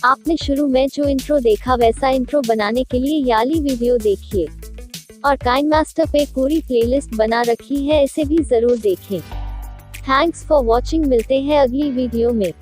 आपने शुरू में जो इंट्रो देखा वैसा इंट्रो बनाने के लिए ये वाली वीडियो देखिए। और काइनमास्टर पे पूरी प्लेलिस्ट बना रखी है, इसे भी जरूर देखें। थैंक्स फॉर वॉचिंग, मिलते हैं अगली वीडियो में।